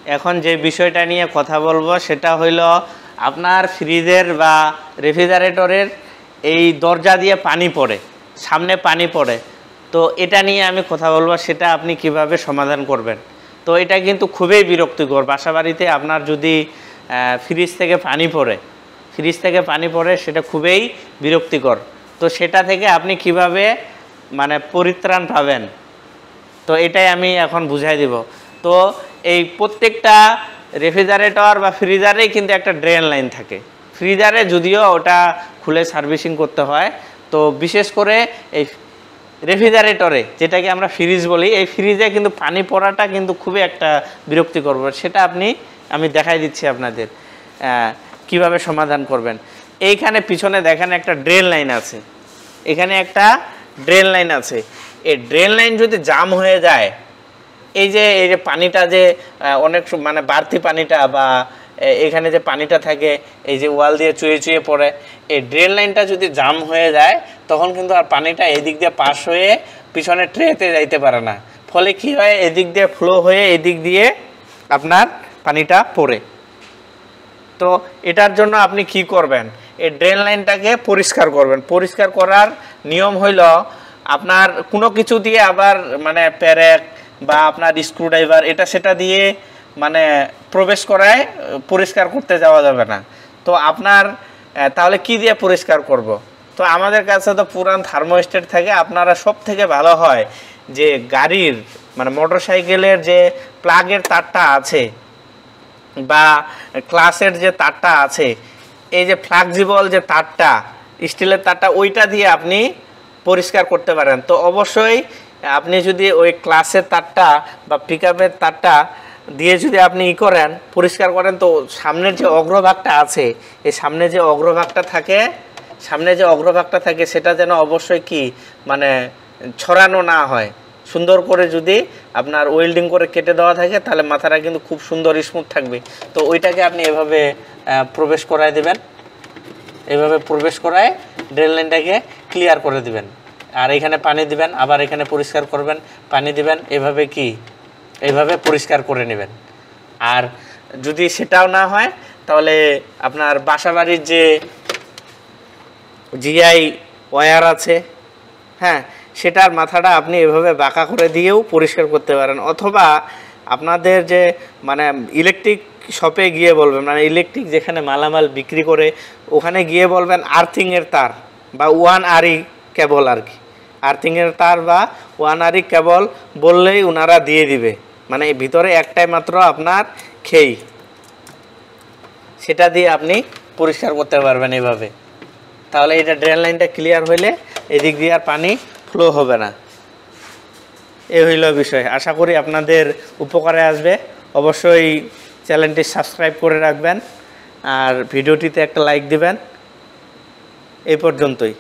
এখন যে বিষয়টা নিয়ে কথা বলবো সেটা হইল আপনার ফ্রিজের বা রেফ্রিজারেটরের এই দরজা দিয়ে পানি পড়ে, সামনে পানি পড়ে। তো এটা নিয়ে আমি কথা বলবো, সেটা আপনি কিভাবে সমাধান করবেন। তো এটা কিন্তু খুবই বিরক্তিকর। বাসাবাড়িতে আপনার যদি ফ্রিজ থেকে পানি পড়ে সেটা খুবই বিরক্তিকর। তো সেটা থেকে আপনি কিভাবে মানে পরিত্রাণ পাবেন, তো এটাই আমি এখন বুঝাই দিব। তো এই প্রত্যেকটা রেফ্রিজারেটর বা ফ্রিজারেই কিন্তু একটা ড্রেন লাইন থাকে। ফ্রিজারে যদিও ওটা খুলে সার্ভিসিং করতে হয়, তো বিশেষ করে এই রেফ্রিজারেটরে, যেটাকে আমরা ফ্রিজ বলি, এই ফ্রিজে কিন্তু পানি পড়াটা কিন্তু খুবই একটা বিরক্তিকর। সেটা আমি দেখাই দিচ্ছি আপনাদের কিভাবে সমাধান করবেন। এইখানে পিছনে দেখেন একটা ড্রেন লাইন আছে, এখানে একটা ড্রেন লাইন আছে। এই ড্রেন লাইন যদি জাম হয়ে যায়, এই যে পানিটা যে অনেক মানে বাড়তি পানিটা বা এখানে যে পানিটা থাকে এই যে ওয়াল দিয়ে চুয়ে চুয়ে পড়ে, এই ড্রেন লাইনটা যদি জাম হয়ে যায় তখন কিন্তু আর পানিটা এদিক দিয়ে পাস হয়ে পিছনে ট্রেতে যাইতে পারে না। ফলে কি হয়, এদিক দিয়ে ফ্লো হয়ে এদিক দিয়ে আপনার পানিটা পড়ে। তো এটার জন্য আপনি কি করবেন, এই ড্রেন লাইনটাকে পরিষ্কার করবেন। পরিষ্কার করার নিয়ম হইল আপনার কোনো কিছু দিয়ে আবার মানে প্যারেক বা আপনার স্ক্রুড্রাইভার এটা সেটা দিয়ে মানে প্রবেশ করায় পরিষ্কার করতে যাওয়া যাবে না। তো আপনার তাহলে কি দিয়ে পরিষ্কার করব। তো আমাদের কাছে তো পুরান থার্মোস্ট্যাট থাকে। আপনারা সব থেকে ভালো হয় যে গাড়ির মানে মোটরসাইকেলের যে প্লাগের তারটা আছে বা ক্লাসের যে তারটা আছে, এই যে ফ্লেক্সিবল যে তারটা, স্টিলের তারটা, ওইটা দিয়ে আপনি পরিষ্কার করতে পারেন। তো অবশ্যই আপনি যদি ওই ক্লাসের তারটা বা পিকআপের তারটা দিয়ে যদি আপনি করেন, পরিষ্কার করেন, তো সামনের যে অগ্রভাগটা আছে, এই সামনে যে অগ্রভাগটা থাকে সেটা যেন অবশ্যই কি মানে ছড়ানো না হয়। সুন্দর করে যদি আপনার ওয়েল্ডিং করে কেটে দেওয়া থাকে তাহলে মাথাটা কিন্তু খুব সুন্দর স্মুথ থাকবে। তো ওইটাকে আপনি এভাবে প্রবেশ করায় দেবেন, এভাবে প্রবেশ করায় ড্রেন লাইনটাকে ক্লিয়ার করে দিবেন। আর এখানে পানি দিবেন, আবার এখানে পরিষ্কার করবেন, পানি দিবেন, এইভাবে পরিষ্কার করে নেবেন। আর যদি সেটাও না হয় তাহলে আপনার বাসাবাড়ির যে জিআই ওয়্যার আছে, হ্যাঁ, সেটার মাথাটা আপনি এভাবে বাঁকা করে দিয়েও পরিষ্কার করতে পারেন। অথবা আপনাদের যে মানে ইলেকট্রিক শপে গিয়ে বলবেন, মানে ইলেকট্রিক যেখানে মালামাল বিক্রি করে ওখানে গিয়ে বলবেন আর্থিংয়ের তার বা 1RE কেবল, আর কি আর্থিংয়ের তার বা 1RE কেবল বললেই ওনারা দিয়ে দিবে। মানে ভিতরে একটাই মাত্র আপনার খেই, সেটা দিয়ে আপনি পরিষ্কার করতে পারবেন এভাবে। তাহলে এটা ড্রেন লাইনটা ক্লিয়ার হইলে এদিক দিয়ে আর পানি ফ্লো হবে না। এই হইল বিষয়। আশা করি আপনাদের উপকারে আসবে। অবশ্যই চ্যানেলটি সাবস্ক্রাইব করে রাখবেন আর ভিডিওটিতে একটা লাইক দিবেন। এই পর্যন্তই।